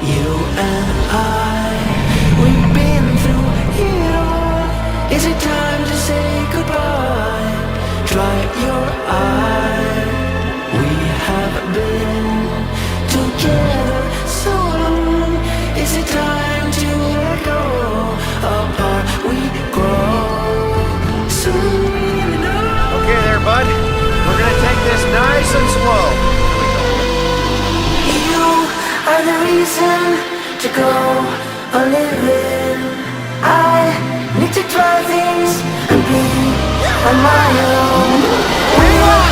You and I, we've been through it all. Is it time to say goodbye? Dry your eye. We have been together so long. Is it time to let go? Apart we grow. Soon we'll know. Okay there, bud. We're gonna take this nice and slow. You are the reason to go on living. I need to try things and be on my own. We are